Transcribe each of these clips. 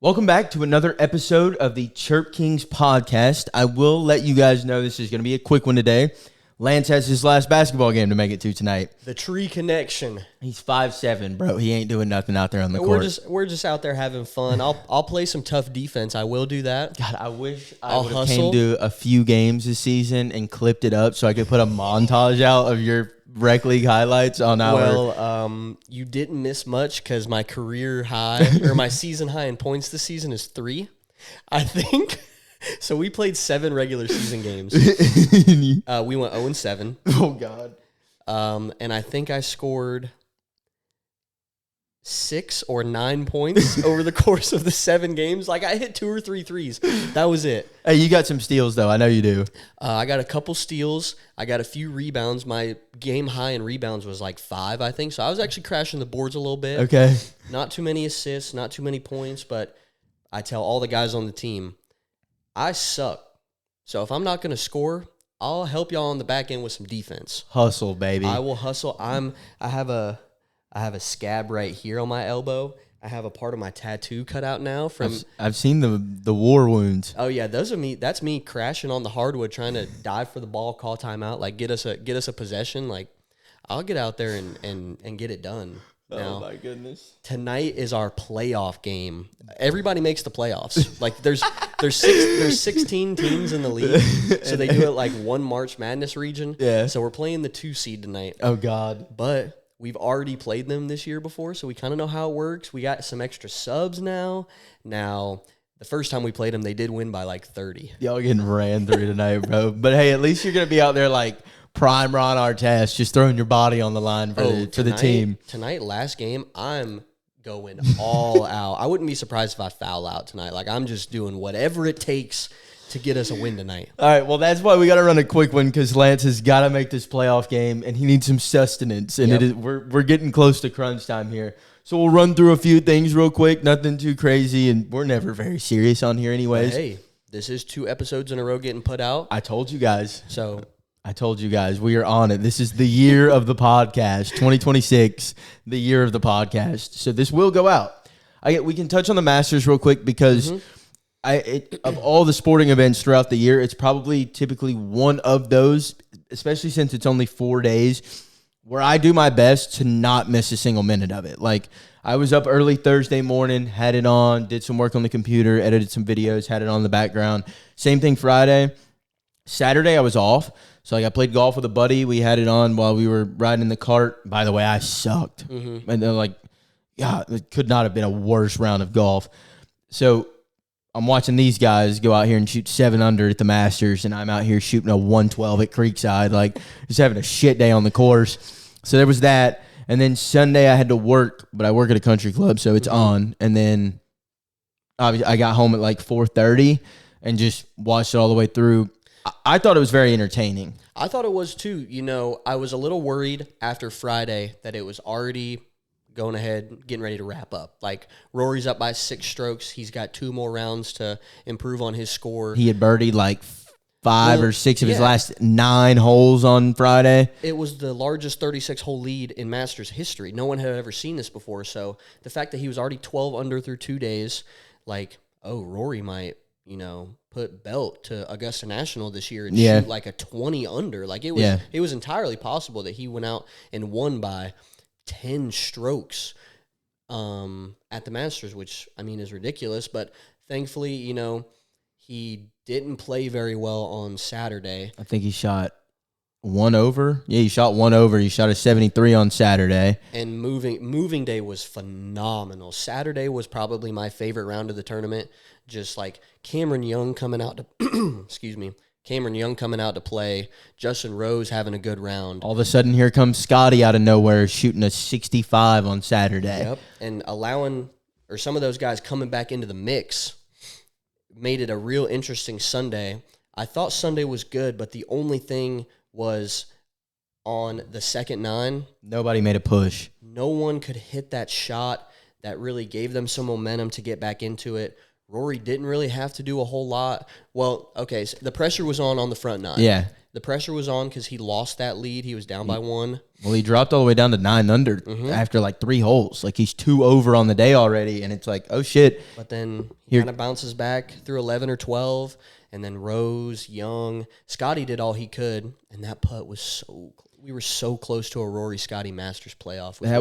Welcome back to another episode of the Chirp Kings podcast. I will let you guys know this is going to be a quick one today. Lance has his last basketball game to make it to tonight. The tree connection. He's 5'7", bro. He ain't doing nothing out there on the court. We're just out there having fun. I'll play some tough defense. I will do that. God, I wish I I'll would have hustle. came to a few games this season and clipped it up so I could put a montage out of your rec league highlights on our. Well, you didn't miss much because my career high or my season high in points this season is 3, I think. So we played 7 regular season games. We went 0-7. Oh God. And I think I scored 6 or 9 points over the course of the 7 games. Like I hit 2 or 3 threes. That was it. Hey, you got some steals though. I know you do. I got a couple steals. I got a few rebounds. My game high in rebounds was like 5, I think. So I was actually crashing the boards a little bit. Okay. Not too many assists, not too many points, but I tell all the guys on the team, I suck. So if I'm not going to score, I'll help y'all on the back end with some defense. Hustle, baby. I will hustle. I have a scab right here on my elbow. I have a part of my tattoo cut out now from. I've seen the war wounds. Oh yeah, those are me. That's me crashing on the hardwood, trying to dive for the ball, call timeout, like get us a possession. Like I'll get out there and get it done. Now, Oh my goodness. tonight is our playoff game. Everybody makes the playoffs. Like there's 16 teams in the league, so they do it like one March Madness region. Yeah. So we're playing the 2 seed tonight. Oh God. But we've already played them this year before, so we kind of know how it works. We got some extra subs now. Now, the first time we played them, they did win by like 30. Y'all getting ran through tonight, bro. But hey, at least you're gonna be out there like prime Ron Artest, just throwing your body on the line for the team. Tonight, last game, I'm going all out. I wouldn't be surprised if I foul out tonight. Like, I'm just doing whatever it takes to get us a win tonight. All right, well, that's why we got to run a quick one because Lance has got to make this playoff game, and he needs some sustenance. And Yep. we're getting close to crunch time here. So we'll run through a few things real quick, nothing too crazy, and we're never very serious on here anyways. Hey, this is 2 episodes in a row getting put out. I told you guys. We are on it. This is the year of the podcast, 2026, the year of the podcast. So this will go out. We can touch on the Masters real quick because of all the sporting events throughout the year, it's probably typically one of those, especially since it's only 4 days, where I do my best to not miss a single minute of it. Like I was up early Thursday morning, had it on, did some work on the computer, edited some videos, had it on in the background. Same thing Friday. Saturday I was off. So like I played golf with a buddy. We had it on while we were riding in the cart. By the way, I sucked. And then it could not have been a worse round of golf. So I'm watching these guys go out here and shoot 7 under at the Masters, and I'm out here shooting a 112 at Creekside, like just having a shit day on the course. So there was that. And then Sunday I had to work, but I work at a country club, so it's on. And then I got home at like 4:30 and just watched it all the way through. I thought it was very entertaining. I thought it was too. You know, I was a little worried after Friday that it was already going ahead, getting ready to wrap up. Like, Rory's up by 6 strokes. He's got 2 more rounds to improve on his score. He had birdied like 5 or 6 of his yeah. last 9 holes on Friday. It was the largest 36-hole lead in Masters history. No one had ever seen this before. So the fact that he was already 12 under through 2 days, like, oh, Rory might, put belt to Augusta National this year and shoot like a 20 under. Like it was entirely possible that he went out and won by 10 strokes at the Masters, which I mean is ridiculous. But thankfully, he didn't play very well on Saturday. I think he shot 1 over. Yeah, he shot 1 over. He shot a 73 on Saturday. And moving day was phenomenal. Saturday was probably my favorite round of the tournament. Just like Cameron Young coming out to Cameron Young coming out to play, Justin Rose having a good round. All of a sudden, here comes Scotty out of nowhere shooting a 65 on Saturday. Yep, and some of those guys coming back into the mix made it a real interesting Sunday. I thought Sunday was good, but the only thing was on the second 9. Nobody made a push. No one could hit that shot that really gave them some momentum to get back into it. Rory didn't really have to do a whole lot. Well, okay, so the pressure was on the front 9. Yeah. the pressure was on because he lost that lead. He was down by 1. Well, he dropped all the way down to 9 under after like 3 holes. Like he's 2 over on the day already, and it's like, oh shit. But then he kind of bounces back through 11 or 12, and then Rose, Young, Scotty did all he could, and that putt was we were so close to a Rory Scotty Masters playoff. That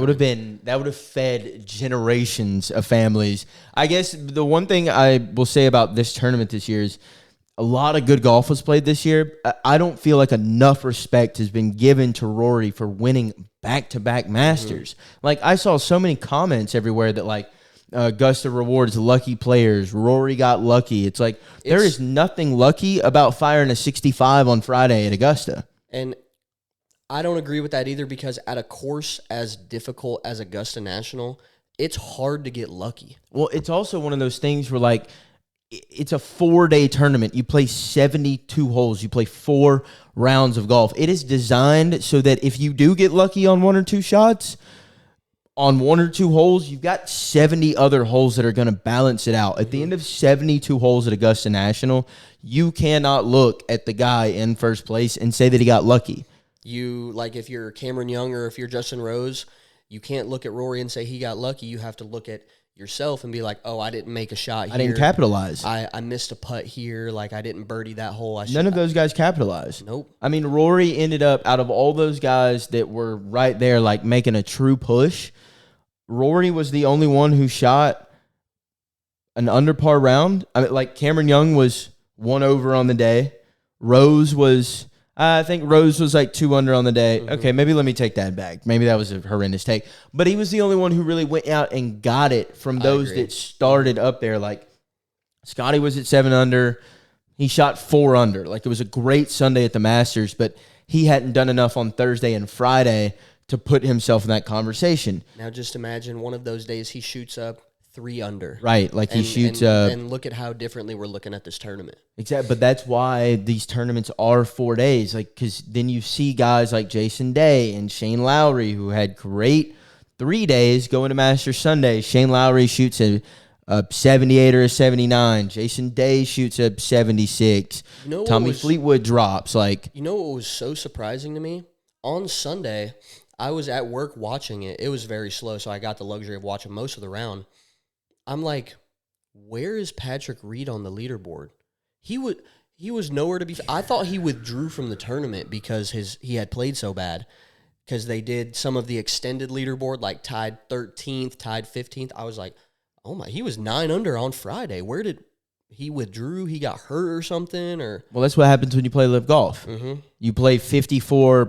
would have fed generations of families. I guess the one thing I will say about this tournament this year is a lot of good golf was played this year. I don't feel like enough respect has been given to Rory for winning back-to-back Masters. Like, I saw so many comments everywhere that, like, Augusta rewards lucky players. Rory got lucky. It's like, there is nothing lucky about firing a 65 on Friday at Augusta. And I don't agree with that either, because at a course as difficult as Augusta National, it's hard to get lucky. Well, it's also one of those things where, like, it's a 4-day tournament. You play 72 holes. You play 4 rounds of golf. It is designed so that if you do get lucky on 1 or 2 shots, on 1 or 2 holes, you've got 70 other holes that are going to balance it out. At the end of 72 holes at Augusta National, you cannot look at the guy in first place and say that he got lucky. You, like, if you're Cameron Young or if you're Justin Rose, you can't look at Rory and say he got lucky. You have to look at yourself and be like, oh, I didn't make a shot here. I didn't capitalize. I missed a putt here. Like, I didn't birdie that hole. None of those guys capitalized. Nope. I mean, Rory ended up, out of all those guys that were right there, like, making a true push, Rory was the only one who shot an under par round. I mean, like, Cameron Young was 1 over on the day. Rose was... I think Rose was like 2 under on the day. Okay, maybe let me take that back. Maybe that was a horrendous take. But he was the only one who really went out and got it from those that started up there. Like, Scotty was at 7 under. He shot 4 under. Like, it was a great Sunday at the Masters, but he hadn't done enough on Thursday and Friday to put himself in that conversation. Now just imagine one of those days he shoots up 3 under. Right, like he shoots up. And look at how differently we're looking at this tournament. Exactly, but that's why these tournaments are 4 days. Like, because then you see guys like Jason Day and Shane Lowry who had great 3 days going to Masters Sunday. Shane Lowry shoots a 78 or a 79. Jason Day shoots a 76. Tommy Fleetwood drops. Like, you know what was so surprising to me? On Sunday, I was at work watching it. It was very slow, so I got the luxury of watching most of the round. I'm like, where is Patrick Reed on the leaderboard? He was nowhere to be. I thought he withdrew from the tournament because he had played so bad. Because they did some of the extended leaderboard, like tied 13th, tied 15th. I was like, oh my, he was 9 under on Friday. Where did he withdrew? He got hurt or something? Or well, that's what happens when you play live golf. You play 54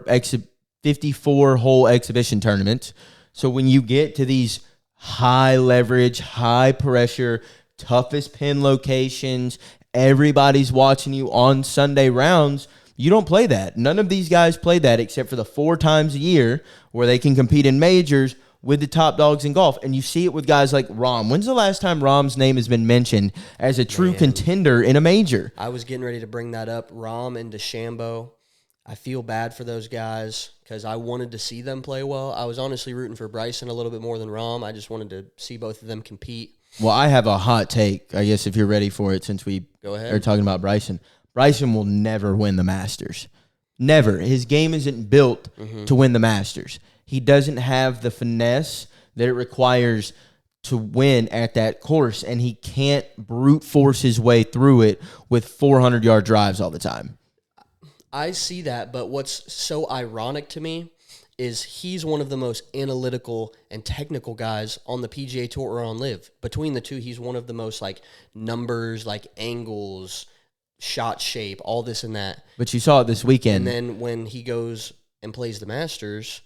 hole exhibition tournaments. So when you get to these high leverage, high pressure, toughest pin locations, everybody's watching you on Sunday rounds, you don't play that. None of these guys play that except for the 4 times a year where they can compete in majors with the top dogs in golf. And you see it with guys like Rahm. When's the last time Rahm's name has been mentioned as a true contender in a major? I was getting ready to bring that up. Rahm and DeChambeau. I feel bad for those guys because I wanted to see them play well. I was honestly rooting for Bryson a little bit more than Rahm. I just wanted to see both of them compete. Well, I have a hot take, I guess, if you're ready for it, since we are talking about Bryson. Bryson will never win the Masters. Never. His game isn't built to win the Masters. He doesn't have the finesse that it requires to win at that course, and he can't brute force his way through it with 400-yard drives all the time. I see that, but what's so ironic to me is he's one of the most analytical and technical guys on the PGA Tour or on LIV. Between the two, he's one of the most, like, numbers, like angles, shot shape, all this and that. But you saw it this weekend. And then when he goes and plays the Masters,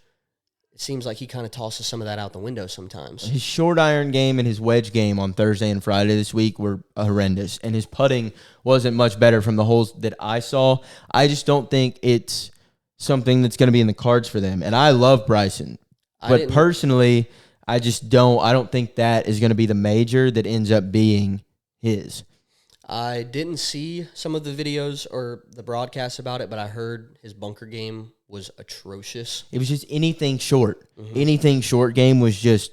it seems like he kind of tosses some of that out the window sometimes. His short iron game and his wedge game on Thursday and Friday this week were horrendous, and his putting wasn't much better from the holes that I saw. I just don't think it's something that's going to be in the cards for them. And I love Bryson, but personally, I don't think that is going to be the major that ends up being his. I didn't see some of the videos or the broadcasts about it, but I heard his bunker game was atrocious. It was just anything short. Anything short game was just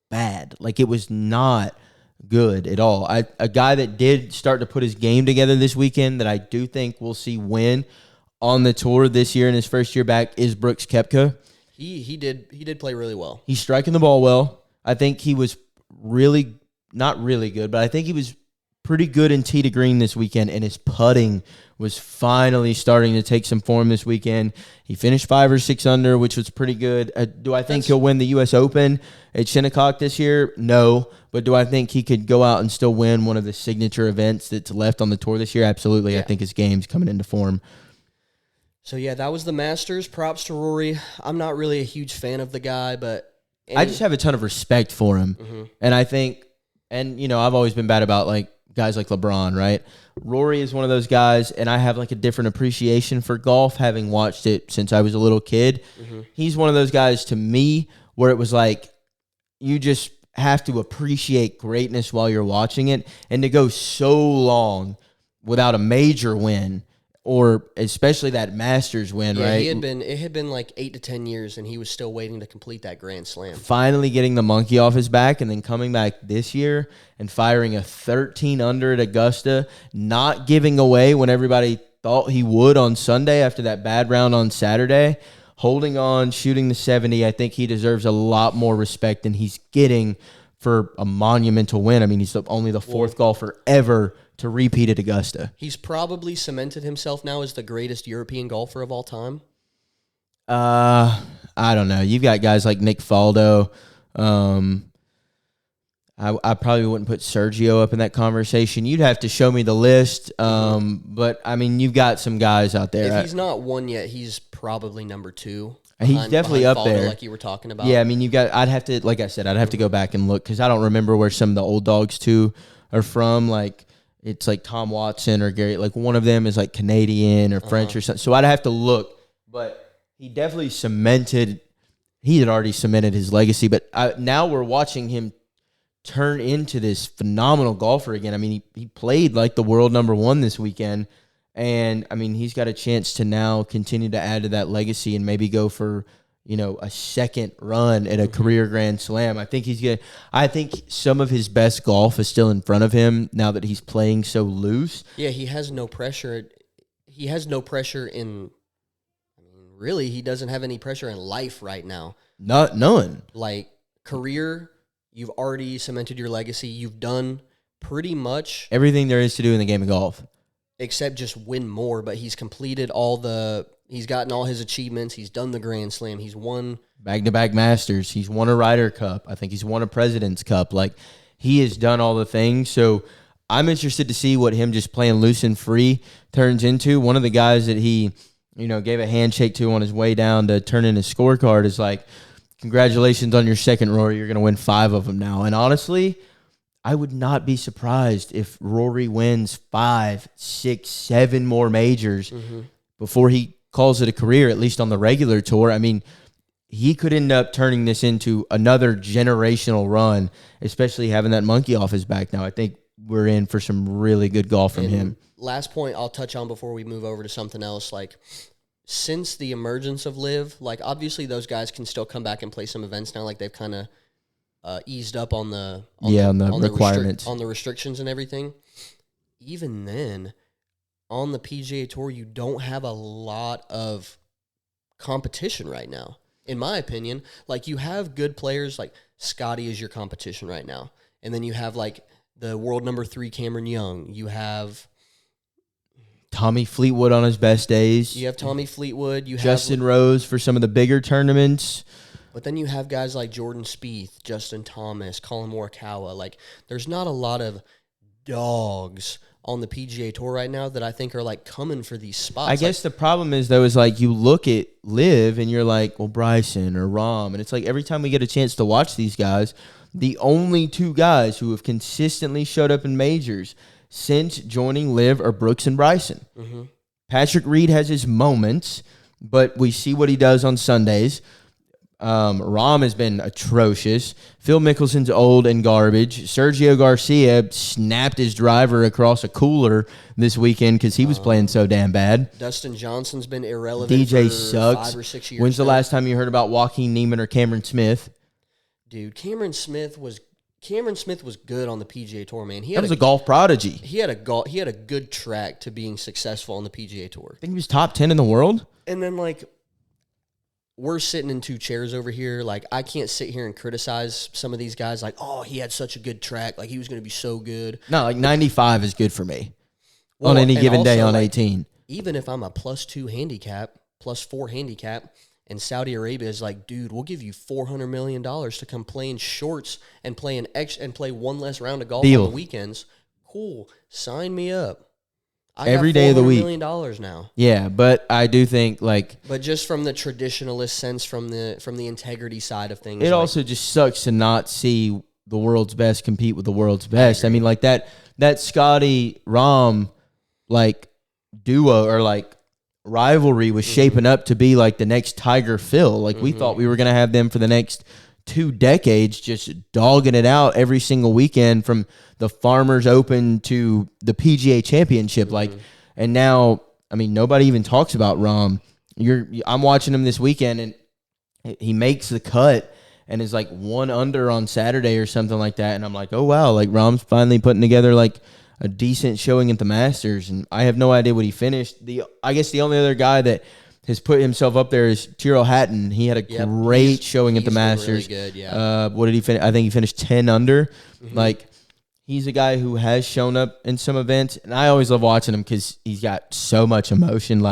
bad. Like, it was not good at all. A guy that did start to put his game together this weekend that I do think we'll see win on the tour this year in his first year back is Brooks Koepka. He did play really well. He's striking the ball well. I think he was really, not really good, but I think he was pretty good in tee to green this weekend, and his putting was finally starting to take some form this weekend. He finished 5 or 6 under, which was pretty good. Do I think he'll win the U.S. Open at Shinnecock this year? No. But do I think he could go out and still win one of the signature events that's left on the tour this year? Absolutely. Yeah. I think his game's coming into form. So, yeah, that was the Masters. Props to Rory. I'm not really a huge fan of the guy, but... I just have a ton of respect for him. Mm-hmm. And I think, and, you know, I've always been bad about, like, guys like LeBron, right? Rory is one of those guys, and I have, like, a different appreciation for golf, having watched it since I was a little kid. Mm-hmm. He's one of those guys, to me, where it was like, you just have to appreciate greatness while you're watching it, and to go so long without a major win, or especially that Masters win, right? It had been like 8 to 10 years, and he was still waiting to complete that Grand Slam. Finally getting the monkey off his back, and then coming back this year and firing a 13 under at Augusta, not giving away when everybody thought he would on Sunday after that bad round on Saturday, holding on, shooting the 70. I think he deserves a lot more respect than he's getting for a monumental win. I mean, he's only the fourth golfer ever to repeat at Augusta. He's probably cemented himself now as the greatest European golfer of all time. I don't know. You've got guys like Nick Faldo. I probably wouldn't put Sergio up in that conversation. You'd have to show me the list. But, I mean, you've got some guys out there. If he's not won yet, he's probably number 2. He's definitely up Faldo, there. Like you were talking about. Yeah, I mean, I'd have to go back and look, because I don't remember where some of the old dogs, too, are from. Like, it's like Tom Watson or Gary. Like, one of them is like Canadian or French or something. So I'd have to look. But he definitely he had already cemented his legacy. But now we're watching him turn into this phenomenal golfer again. I mean, he played like the world number 1 this weekend. And, I mean, he's got a chance to now continue to add to that legacy and maybe go for, you know, a second run at a career Grand Slam. I think I think some of his best golf is still in front of him now that he's playing so loose. Yeah, he has no pressure. He has no pressure really, he doesn't have any pressure in life right now. None. Like, career, you've already cemented your legacy. You've done pretty much everything there is to do in the game of golf. Except just win more, but he's completed he's gotten all his achievements. He's done the Grand Slam. He's won back-to-back Masters. He's won a Ryder Cup. I think he's won a President's Cup. Like, he has done all the things. So I'm interested to see what him just playing loose and free turns into. One of the guys that he, you know, gave a handshake to on his way down to turn in his scorecard is like, congratulations on your second, Rory. You're going to win 5 of them now. And honestly, I would not be surprised if Rory wins 5, 6, 7 more majors before he calls it a career, at least on the regular tour. I mean, he could end up turning this into another generational run, especially having that monkey off his back now. I think we're in for some really good golf from him. Last point I'll touch on before we move over to something else, like, since the emergence of LIV, like, obviously those guys can still come back and play some events now. Like, they've kind of eased up on the requirements, on the restrictions and everything. Even then, on the PGA Tour, you don't have a lot of competition right now, in my opinion. Like, you have good players, like Scotty is your competition right now, and then you have like the world number 3 Cameron Young. You have Tommy Fleetwood on his best days. You have Tommy Fleetwood. You Justin have Rose for some of the bigger tournaments. But then you have guys like Jordan Spieth, Justin Thomas, Colin Morikawa. Like, there's not a lot of dogs on the PGA Tour right now that I think are, like, coming for these spots. I guess the problem is, though, is, like, you look at LIV and you're like, well, Bryson or Rahm. And it's like every time we get a chance to watch these guys, the only 2 guys who have consistently showed up in majors since joining LIV are Brooks and Bryson. Mm-hmm. Patrick Reed has his moments, but we see what he does on Sundays. Rahm has been atrocious. Phil Mickelson's old and garbage. Sergio Garcia snapped his driver across a cooler this weekend because he was playing so damn bad. Dustin Johnson's been irrelevant DJ for sucks. 5 or 6 years. When's the last time you heard about Joaquin Neiman or Cameron Smith? Dude, Cameron Smith was Cameron Smith was good on the PGA Tour, man. He was a golf prodigy. He had a good track to being successful on the PGA Tour. I think he was top 10 in the world. And then, like, we're sitting in two chairs over here. Like, I can't sit here and criticize some of these guys. Like, oh, he had such a good track. Like, he was going to be so good. No, like 95 is good for me on any given day on 18. Even if I'm a +2 handicap, +4 handicap, and Saudi Arabia is like, dude, we'll give you $400 million to come play in shorts and play one less round of golf on the weekends. Cool, sign me up. Every day of the week. $400 million now. Yeah, but I do think but just from the traditionalist sense, from the integrity side of things, it also just sucks to not see the world's best compete with the world's best. I mean, like that Scotty Rahm duo or rivalry was shaping up to be like the next Tiger Phil. Like we thought we were going to have them for the next 2 decades, just dogging it out every single weekend from the Farmers Open to the PGA Championship. And now, I mean, nobody even talks about Rahm. I'm watching him this weekend, and he makes the cut and is 1 under on Saturday or something like that. And I'm like, oh wow, Rahm's finally putting together a decent showing at the Masters, and I have no idea what he finished. I guess the only other guy that has put himself up there is Tyrrell Hatton. He had a great showing at the Masters. Really good, yeah. What did he finish? I think he finished 10 under. He's a guy who has shown up in some events, and I always love watching him because he's got so much emotion.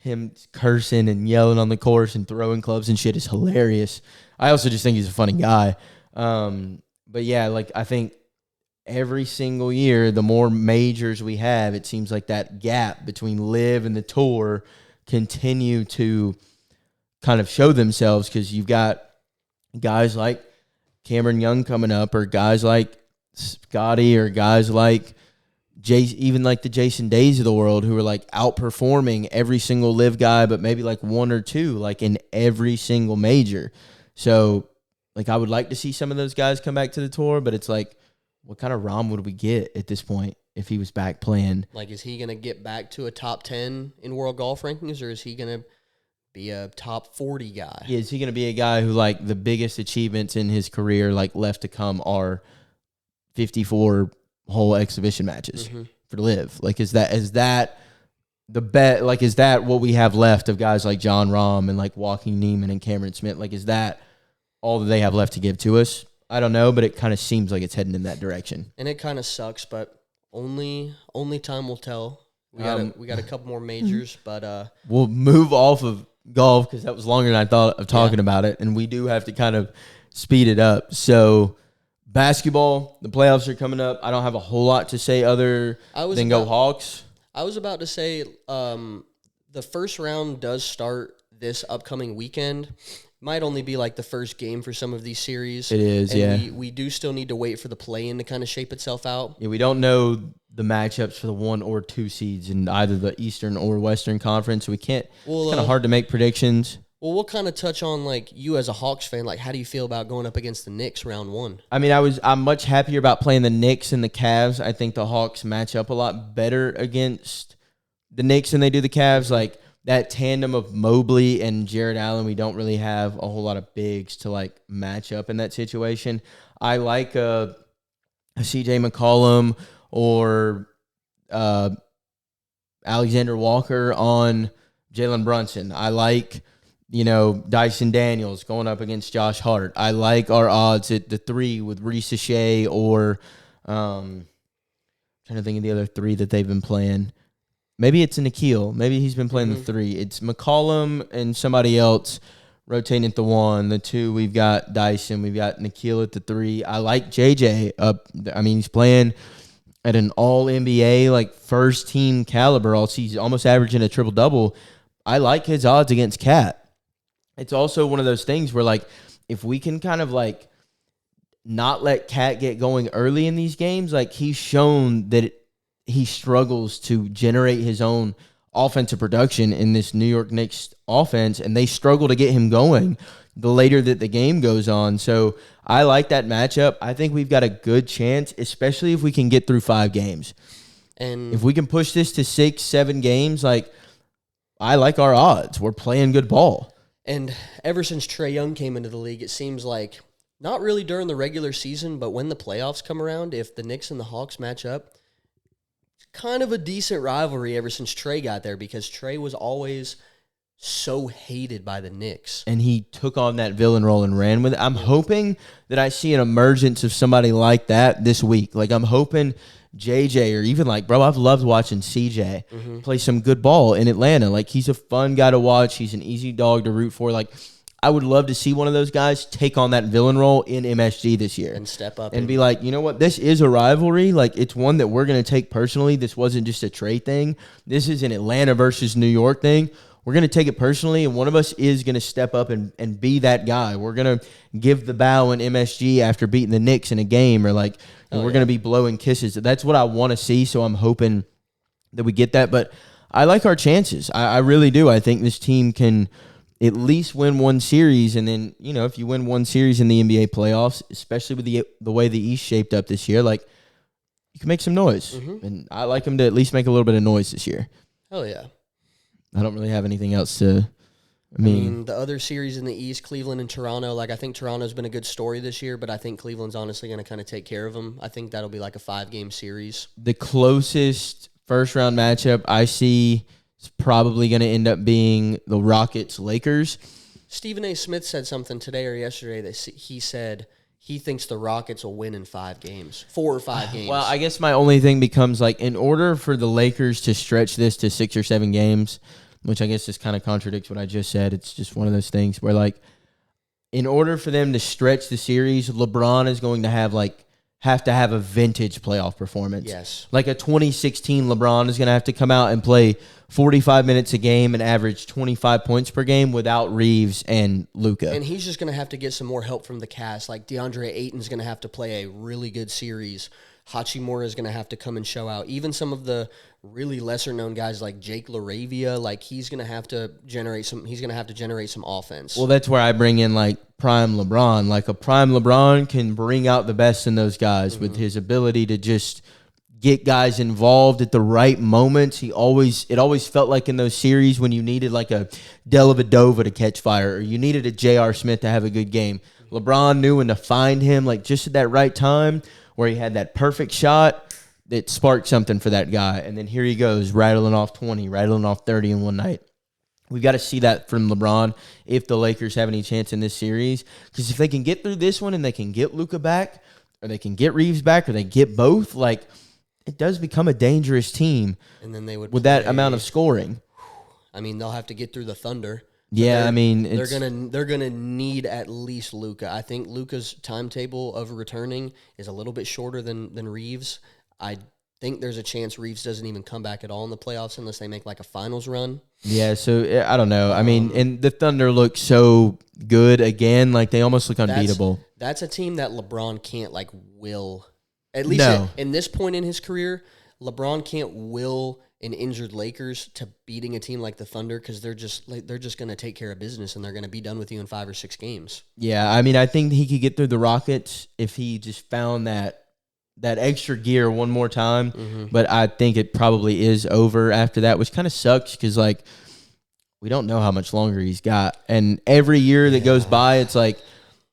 Him cursing and yelling on the course and throwing clubs and shit is hilarious. I also just think he's a funny guy. But yeah, I think every single year, the more majors we have, it seems like that gap between LIV and the Tour continue to kind of show themselves, because you've got guys like Cameron Young coming up, or guys like Scotty, or guys like even the Jason Days of the world, who are outperforming every single LIV guy, but maybe 1 or 2 in every single major. So I would like to see some of those guys come back to the Tour, but it's what kind of Rahm would we get at this point if he was back playing? Is he going to get back to a top 10 in world golf rankings, or is he going to be a top 40 guy? Yeah, is he going to be a guy who, the biggest achievements in his career, left to come are 54 whole exhibition matches for LIV? Is that the bet? Is that what we have left of guys like John Rahm and Joaquin Niemann and Cameron Smith? Is that all that they have left to give to us? I don't know, but it kind of seems like it's heading in that direction. And it kind of sucks, but only time will tell. We got a couple more majors, but we'll move off of golf because that was longer than I thought of talking about it, and we do have to kind of speed it up. So basketball, the playoffs are coming up. I don't have a whole lot to say other than go Hawks. I was about to say the first round does start this upcoming weekend. Might only be the first game for some of these series. It is, and we do still need to wait for the play-in to kind of shape itself out. Yeah, we don't know the matchups for the 1 or 2 seeds in either the Eastern or Western Conference. So we can't. It's kind of hard to make predictions. Well, we'll kind of touch on you as a Hawks fan. How do you feel about going up against the Knicks round 1? I mean, I'm much happier about playing the Knicks and the Cavs. I think the Hawks match up a lot better against the Knicks than they do the Cavs. That tandem of Mobley and Jared Allen, we don't really have a whole lot of bigs to match up in that situation. I like a CJ McCollum or Alexander Walker on Jalen Brunson. I like, Dyson Daniels going up against Josh Hart. I like our odds at the 3 with Reese Shea or trying to think of the other 3 that they've been playing. Maybe it's Nikhil. Maybe he's been playing the 3. It's McCollum and somebody else rotating at the 1. The 2, we've got Dyson. We've got Nikhil at the 3. I like JJ up. I mean, he's playing at an all-NBA, first-team caliber. He's almost averaging a triple-double. I like his odds against Cat. It's also one of those things where, if we can kind of, not let Cat get going early in these games, he's shown that he struggles to generate his own offensive production in this New York Knicks offense, and they struggle to get him going the later that the game goes on. So I like that matchup. I think we've got a good chance, especially if we can get through 5 games. And if we can push this to 6, 7 games, I like our odds. We're playing good ball. And ever since Trae Young came into the league, it seems like Not really during the regular season, but when the playoffs come around, if the Knicks and the Hawks match up, it's kind of a decent rivalry ever since Trey got there because Trey was always so hated by the Knicks. And he took on that villain role and ran with it. I'm hoping that I see an emergence of somebody like that this week. Like, I'm hoping JJ or even like, bro, I've loved watching CJ play some good ball in Atlanta. Like, he's a fun guy to watch. He's an easy dog to root for. Like, I would love to see one of those guys take on that villain role in MSG this year. And step up. And be like, you know what? This is a rivalry. Like, it's one that we're going to take personally. This wasn't just a trade thing. This is an Atlanta versus New York thing. We're going to take it personally, and one of us is going to step up and be that guy. We're going to give the bow in MSG after beating the Knicks in a game, or like we're going to be blowing kisses. That's what I want to see, so I'm hoping that we get that. But I like our chances. I really do. I think this team can at least win one series, and then, you know, if you win one series in the NBA playoffs, especially with the way the East shaped up this year, like, you can make some noise. And I like them to at least make a little bit of noise this year. Hell yeah. I don't really have anything else to. I mean, the other series in the East, Cleveland and Toronto. Like, I think Toronto's been a good story this year, but I think Cleveland's honestly going to kind of take care of them. I think that'll be like a 5-game series. The closest first round matchup I see is probably going to end up being the Rockets-Lakers. Stephen A. Smith said something today or yesterday that he said he thinks the Rockets will win in 5 games, 4 or 5 games. Well, I guess my only thing becomes, like, in order for the Lakers to stretch this to 6 or 7 games, which I guess just kind of contradicts what I just said. It's just one of those things where, like, in order for them to stretch the series, LeBron is going to have to have a vintage playoff performance. Yes. Like a 2016 LeBron is going to have to come out and play 45 minutes a game and average 25 points per game without Reeves and Luka. And he's just going to have to get some more help from the cast. Like, DeAndre Ayton's going to have to play a really good series. Hachimura is going to have to come and show out. Even some of the really lesser-known guys like Jake LaRavia, like, he's going to have to generate some offense. Well, that's where I bring in, like, prime LeBron. Like, a prime LeBron can bring out the best in those guys with his ability to just get guys involved at the right moments. It always felt like in those series when you needed like a Dellavedova to catch fire, or you needed a J.R. Smith to have a good game, LeBron knew when to find him, like, just at that right time where he had that perfect shot that sparked something for that guy. And then here he goes, rattling off 20, rattling off 30 in one night. We've got to see that from LeBron if the Lakers have any chance in this series. Because if they can get through this one and they can get Luka back, or they can get Reeves back, or they get both, like, it does become a dangerous team. And then they would with that amount of scoring. I mean, they'll have to get through the Thunder. Yeah, I mean, they're gonna need at least Luka. I think Luka's timetable of returning is a little bit shorter than Reeves. I think there's a chance Reeves doesn't even come back at all in the playoffs unless they make like a finals run. Yeah, so I don't know. I mean, and the Thunder look so good again, like they almost look unbeatable. That's a team that LeBron can't like will. At least in this point in his career, LeBron can't will an injured Lakers to beating a team like the Thunder because they're just going to take care of business and they're going to be done with you in 5 or 6 games. Yeah, I mean, I think he could get through the Rockets if he just found that extra gear one more time. But I think it probably is over after that, which kind of sucks because, like, we don't know how much longer he's got. And every year that goes by, it's like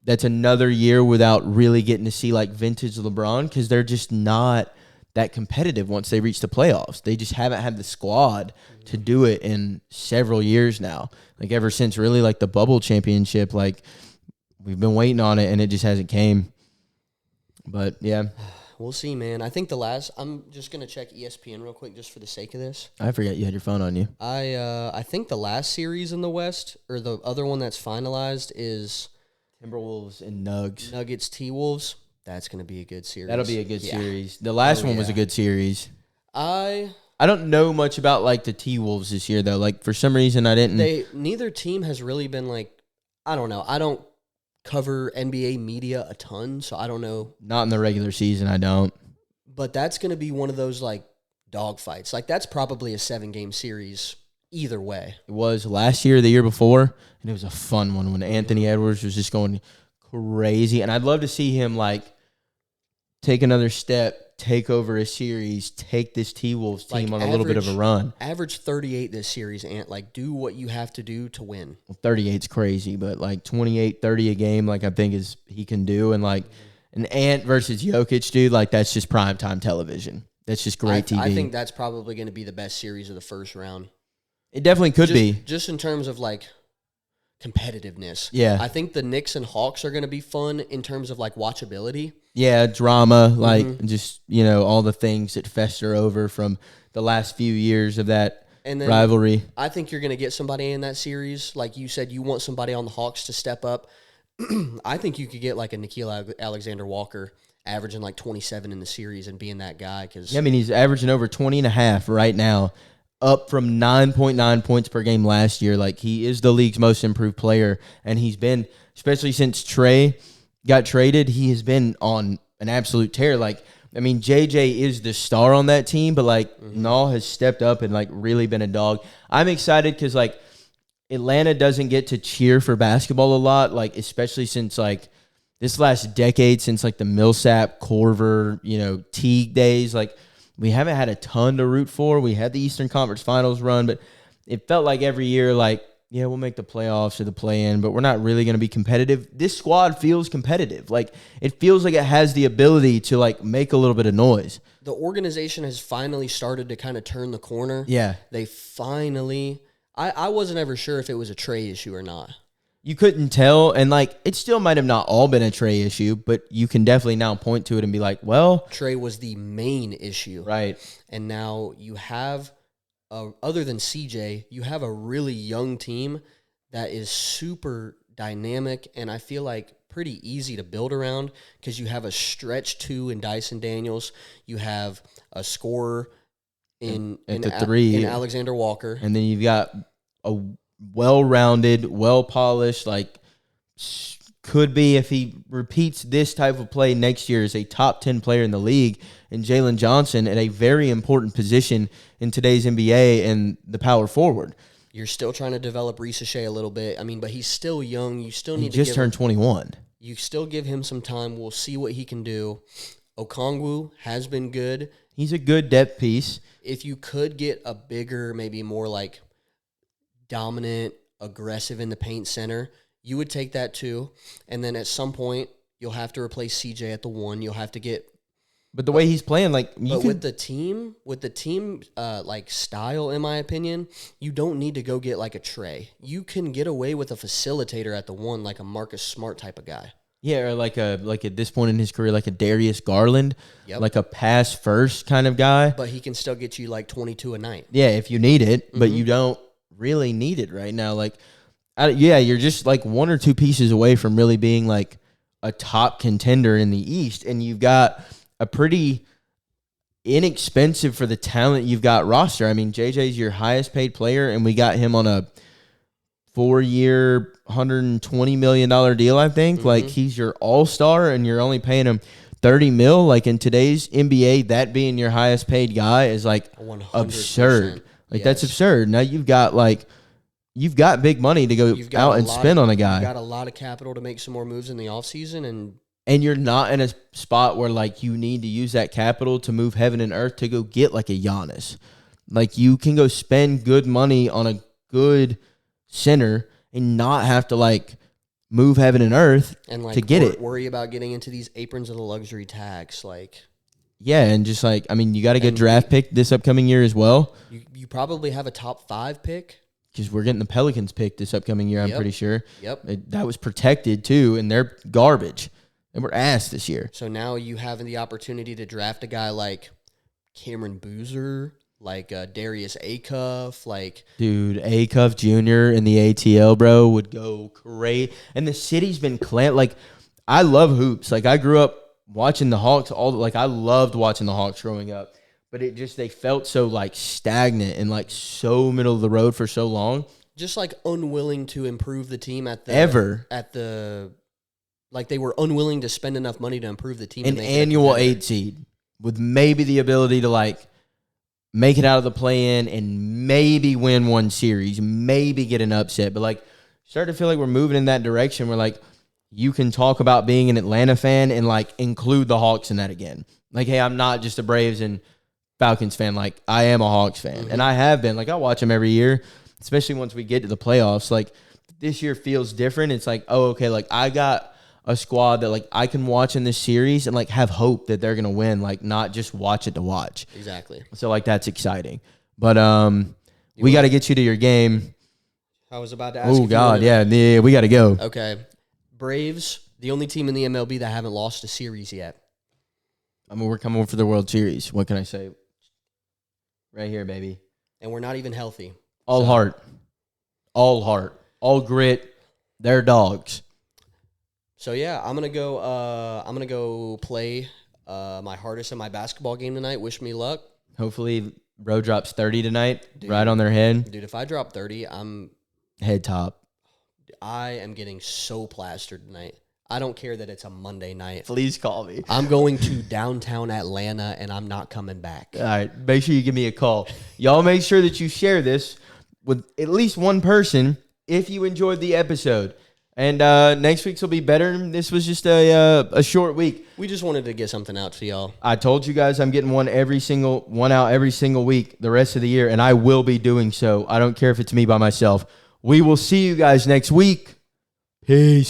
that's another year without really getting to see, like, vintage LeBron because they're just not that competitive once they reach the playoffs. They just haven't had the squad to do it in several years now. Like, ever since really, like, the bubble championship, like, we've been waiting on it, and it just hasn't came. But, yeah. We'll see, man. I think I'm just going to check ESPN real quick just for the sake of this. I forgot you had your phone on you. I think the last series in the West, or the other one that's finalized, is Timberwolves and Nugs. Nuggets, T-Wolves. That's going to be a good series. That'll be a good series. The last one was a good series. I don't know much about, like, the T-Wolves this year, though. Like, for some reason, I didn't. Neither team has really been, like, I don't know. I don't cover NBA media a ton, so I don't know. Not in the regular season, I don't. But that's going to be one of those, like, dogfights. Like, that's probably a 7-game series either way. It was last year, the year before, and it was a fun one when Anthony Edwards was just going crazy. And I'd love to see him, like, take another step take over a series, take this T-Wolves team Like on a little bit of a run. Average 38 this series, and like do what you have to do to win. Well, 38's crazy, but like 28, 30 a game, like I think is he can do. And like an Ant versus Jokic, dude, like that's just primetime television. That's just great TV. I think that's probably going to be the best series of the first round. It definitely could be. Just in terms of like competitiveness. Yeah. I think the Knicks and Hawks are going to be fun in terms of like watchability. Yeah, drama, like just, all the things that fester over from the last few years of that rivalry. I think you're going to get somebody in that series. Like you said, you want somebody on the Hawks to step up. I think you could get like a Nickeil Alexander-Walker averaging like 27 in the series and being that guy. Yeah, I mean, he's averaging over 20 and a half right now, up from 9.9 points per game last year. Like, he is the league's most improved player, and he's been, especially since Trey got traded, he has been on an absolute tear. Like, I mean, JJ is the star on that team, but, like, Nall has stepped up and, like, really been a dog. I'm excited because, like, Atlanta doesn't get to cheer for basketball a lot, like, especially since, like, this last decade, since, like, the Millsap, Corver, Teague days, like, we haven't had a ton to root for. We had the Eastern Conference Finals run, but it felt like every year, like, yeah, we'll make the playoffs or the play-in, but we're not really going to be competitive. This squad feels competitive. Like, it feels like it has the ability to, like, make a little bit of noise. The organization has finally started to kind of turn the corner. Yeah. They finally... I wasn't ever sure if it was a Trey issue or not. You couldn't tell, and, like, it still might have not all been a Trey issue, but you can definitely now point to it and be like, well... Trey was the main issue. Right. And now you have... other than CJ, you have a really young team that is super dynamic and I feel like pretty easy to build around because you have a stretch two in Dyson Daniels. You have a scorer in Alexander Walker. And then you've got a well-rounded, well-polished, like could be, if he repeats this type of play next year, is a top 10 player in the league, and Jalen Johnson at a very important position in today's NBA and the power forward. You're still trying to develop Ricochet a little bit. I mean, but he's still young. You still need to just turned 21. You still give him some time. We'll see what he can do. Okongwu has been good. He's a good depth piece. If you could get a bigger, maybe more like dominant, aggressive in the paint center, you would take that too. And then at some point, you'll have to replace CJ at the one. You'll have to get... But the way he's playing, like... with the team, like, style, in my opinion, you don't need to go get, like, a Trey. You can get away with a facilitator at the one, like a Marcus Smart type of guy. Yeah, or like at this point in his career, like a Darius Garland, like a pass-first kind of guy. But he can still get you, like, 22 a night. Yeah, if you need it, but you don't really need it right now. Like... you're just like one or two pieces away from really being like a top contender in the East, and you've got a pretty inexpensive for the talent you've got roster. I mean, JJ's your highest paid player, and we got him on a 4-year, $120 million deal, I think. Like, he's your all-star, and you're only paying him $30 million. Like, in today's NBA, that being your highest paid guy is like 100%. Absurd. Like, that's absurd. Now you've got big money to go out and spend on a guy. You've got a lot of capital to make some more moves in the offseason. And you're not in a spot where, like, you need to use that capital to move heaven and earth to go get, like, a Giannis. Like, you can go spend good money on a good center and not have to, like, move heaven and earth to get it. Worry about getting into these aprons of the luxury tax. Like, yeah, and just, like, I mean, you got a good draft pick this upcoming year as well. You probably have a top 5 pick. Because we're getting the Pelicans pick this upcoming year, I'm pretty sure. Yep. That was protected, too, and they're garbage. And we're ass this year. So now you have the opportunity to draft a guy like Cameron Boozer, like Darius Acuff, like... Dude, Acuff Jr. in the ATL, bro, would go great. And the city's been... Like, I love hoops. Like, I grew up watching the Hawks. I loved watching the Hawks growing up. But they felt so, like, stagnant and, like, so middle of the road for so long. Just, like, unwilling to improve the team like, they were unwilling to spend enough money to improve the team. An annual 8 seed with maybe the ability to, like, make it out of the play-in and maybe win one series, maybe get an upset. But, like, start to feel like we're moving in that direction where, like, you can talk about being an Atlanta fan and like include the Hawks in that again. Like, hey, I'm not just a Braves and Falcons fan. Like, I am a Hawks fan, and I have been. Like, I watch them every year, especially once we get to the playoffs. Like, this year feels different. It's like, oh, okay, like I got a squad that like I can watch in this series and like have hope that they're gonna win. Like, not just watch it to watch. Exactly. So like that's exciting. But we got to get you to your game. I was about to ask. Oh God, yeah, we got to go. Okay, Braves, the only team in the MLB that haven't lost a series yet. I mean, we're coming for the World Series. What can I say? Right here, baby. And we're not even healthy. All heart, all grit. They're dogs. So yeah, I'm gonna go play my hardest in my basketball game tonight. Wish me luck. Hopefully, bro drops 30 tonight, right on their head. Dude, if I drop 30, I'm head top. I am getting so plastered tonight. I don't care that it's a Monday night. Please call me. I'm going to downtown Atlanta, and I'm not coming back. All right, make sure you give me a call. Y'all make sure that you share this with at least one person if you enjoyed the episode. And next week's will be better. This was just a short week. We just wanted to get something out to y'all. I told you guys I'm getting one out every single week the rest of the year, and I will be doing so. I don't care if it's me by myself. We will see you guys next week. Peace.